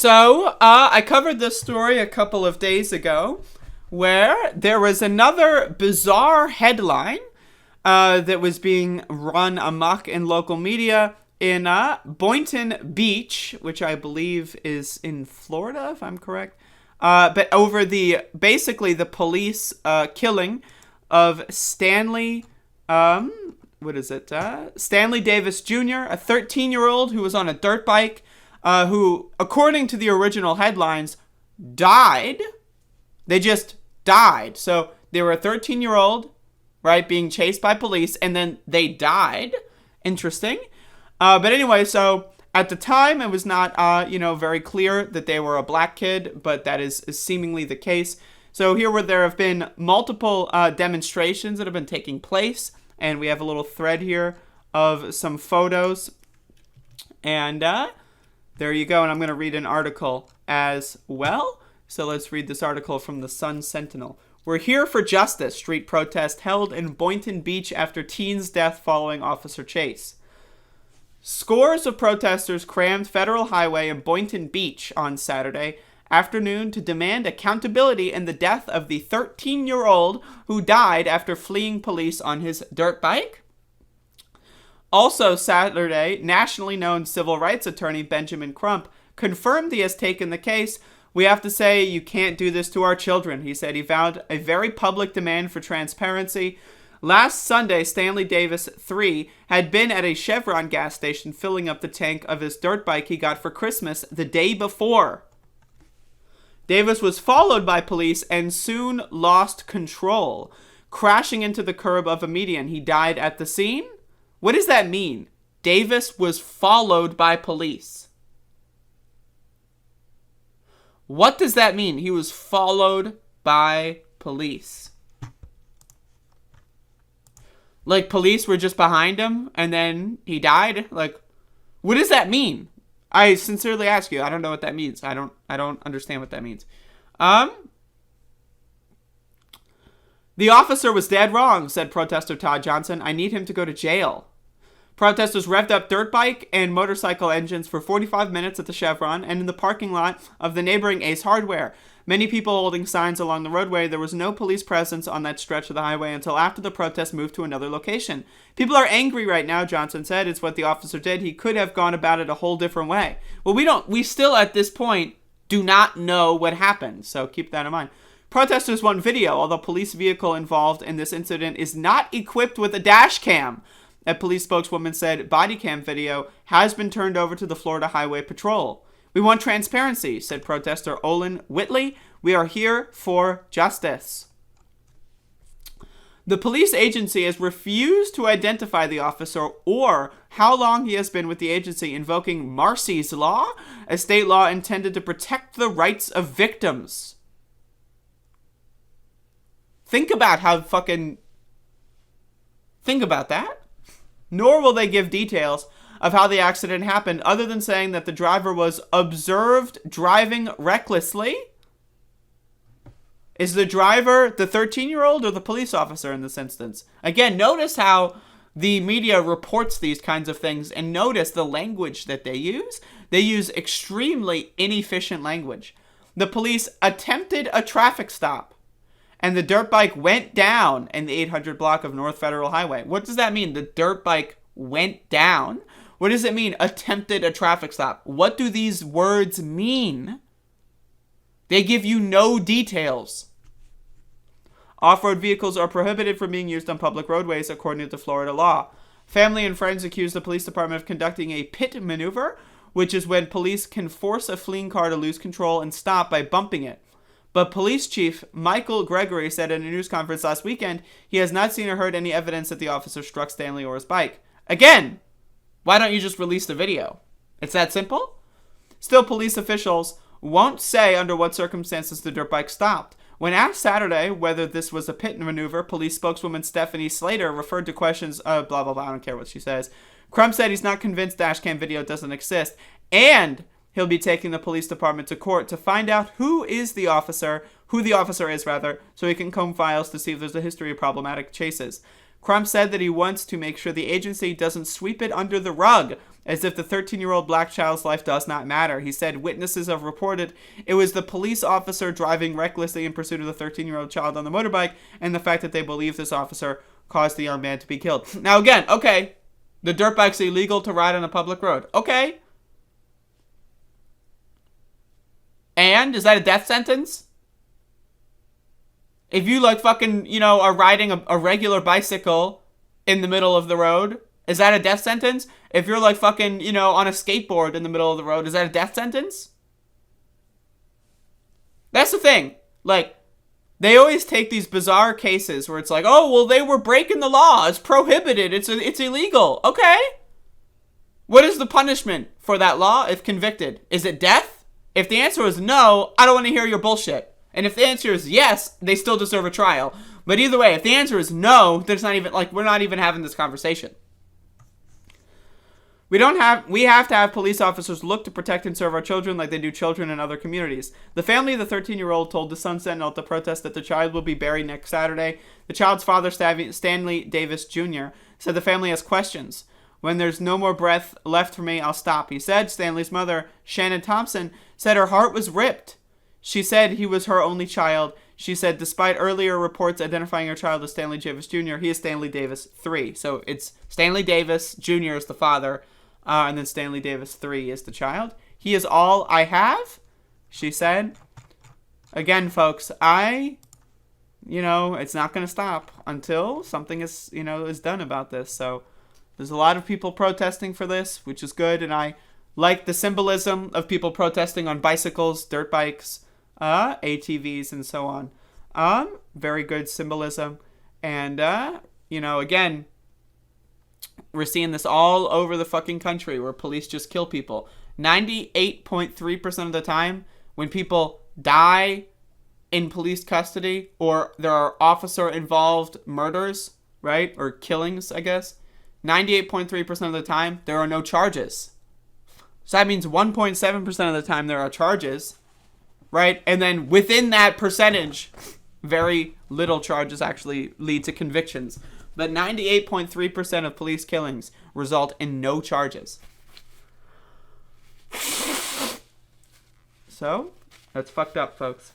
So, I covered this story a couple of days ago where there was another bizarre headline that was being run amok in local media in Boynton Beach, which I believe is in Florida, if I'm correct. But over basically the police killing of Stanley, Stanley Davis Jr., a 13-year-old who was on a dirt bike, who, according to the original headlines, died. They just died. So they were a 13-year-old, right, being chased by police, and then they died. Interesting. But anyway, so at the time, it was not, very clear that they were a black kid, but that is seemingly the case. So there have been multiple demonstrations that have been taking place, and we have a little thread here of some photos. And there you go, and I'm going to read an article as well. So let's read this article from the Sun Sentinel. We're here for justice. Street protest held in Boynton Beach after teen's death following officer chase. Scores of protesters crammed Federal Highway in Boynton Beach on Saturday afternoon to demand accountability in the death of the 13-year-old who died after fleeing police on his dirt bike. Also Saturday, nationally known civil rights attorney Benjamin Crump confirmed he has taken the case. We have to say you can't do this to our children, he said. He vowed a very public demand for transparency. Last Sunday, Stanley Davis, 3, had been at a Chevron gas station filling up the tank of his dirt bike he got for Christmas the day before. Davis was followed by police and soon lost control, crashing into the curb of a median. He died at the scene? What does that mean? Davis was followed by police. What does that mean? He was followed by police. Like, police were just behind him and then he died? Like, what does that mean? I sincerely ask you. I don't know what that means. I don't understand what that means. The officer was dead wrong, said protester Todd Johnson. I need him to go to jail. Protesters revved up dirt bike and motorcycle engines for 45 minutes at the Chevron and in the parking lot of the neighboring Ace Hardware. Many people holding signs along the roadway. There was no police presence on that stretch of the highway until after the protest moved to another location. People are angry right now, Johnson said. It's what the officer did. He could have gone about it a whole different way. Well, we still at this point do not know what happened, so keep that in mind. Protesters want video, although police vehicle involved in this incident is not equipped with a dash cam. A police spokeswoman said body cam video has been turned over to the Florida Highway Patrol. We want transparency, said protester Olin Whitley. We are here for justice. The police agency has refused to identify the officer or how long he has been with the agency, invoking Marsy's Law, a state law intended to protect the rights of victims. Think about that. Nor will they give details of how the accident happened, other than saying that the driver was observed driving recklessly. Is the driver the 13-year-old or the police officer in this instance? Again, notice how the media reports these kinds of things, and notice the language that they use. They use extremely inefficient language. The police attempted a traffic stop, and the dirt bike went down in the 800 block of North Federal Highway. What does that mean? The dirt bike went down? What does it mean, attempted a traffic stop? What do these words mean? They give you no details. Off-road vehicles are prohibited from being used on public roadways, according to Florida law. Family and friends accuse the police department of conducting a pit maneuver, which is when police can force a fleeing car to lose control and stop by bumping it. But Police Chief Michael Gregory said in a news conference last weekend he has not seen or heard any evidence that the officer struck Stanley or his bike. Again, why don't you just release the video? It's that simple? Still, police officials won't say under what circumstances the dirt bike stopped. When asked Saturday whether this was a pit maneuver, police spokeswoman Stephanie Slater referred to questions of blah, blah, blah, I don't care what she says. Crump said he's not convinced dashcam video doesn't exist, and he'll be taking the police department to court to find out who the officer is, so he can comb files to see if there's a history of problematic chases. Crump said that he wants to make sure the agency doesn't sweep it under the rug as if the 13-year-old black child's life does not matter. He said witnesses have reported it was the police officer driving recklessly in pursuit of the 13-year-old child on the motorbike, and the fact that they believe this officer caused the young man to be killed. Now again, okay, the dirt bike's illegal to ride on a public road. Okay. And is that a death sentence? If you like fucking, you know, are riding a regular bicycle in the middle of the road, is that a death sentence? If you're like fucking, you know, on a skateboard in the middle of the road, is that a death sentence? That's the thing. Like, they always take these bizarre cases where it's like, oh, well, they were breaking the law. It's prohibited. It's illegal. Okay. What is the punishment for that law if convicted? Is it death? If the answer is no, I don't want to hear your bullshit. And if the answer is yes, they still deserve a trial. But either way, if the answer is no, there's not even, like, we're not even having this conversation. We have to have police officers look to protect and serve our children like they do children in other communities. The family of the 13-year-old told the Sun Sentinel at the protest that the child will be buried next Saturday. The child's father, Stanley Davis Jr., said the family has questions. When there's no more breath left for me, I'll stop, he said. Stanley's mother, Shannon Thompson, said her heart was ripped. She said he was her only child. She said, despite earlier reports identifying her child as Stanley Davis Jr., he is Stanley Davis III. So it's Stanley Davis Jr. is the father, and then Stanley Davis III is the child. He is all I have, she said. Again, folks, it's not going to stop until something is done about this. So there's a lot of people protesting for this, which is good, and I like the symbolism of people protesting on bicycles, dirt bikes, ATVs, and so on. Very good symbolism. And, again, we're seeing this all over the fucking country where police just kill people. 98.3% of the time when people die in police custody or there are officer-involved murders, right, or killings, I guess, 98.3% of the time there are no charges. So that means 1.7% of the time there are charges, right? And then within that percentage, very little charges actually lead to convictions. But 98.3% of police killings result in no charges. So, that's fucked up, folks.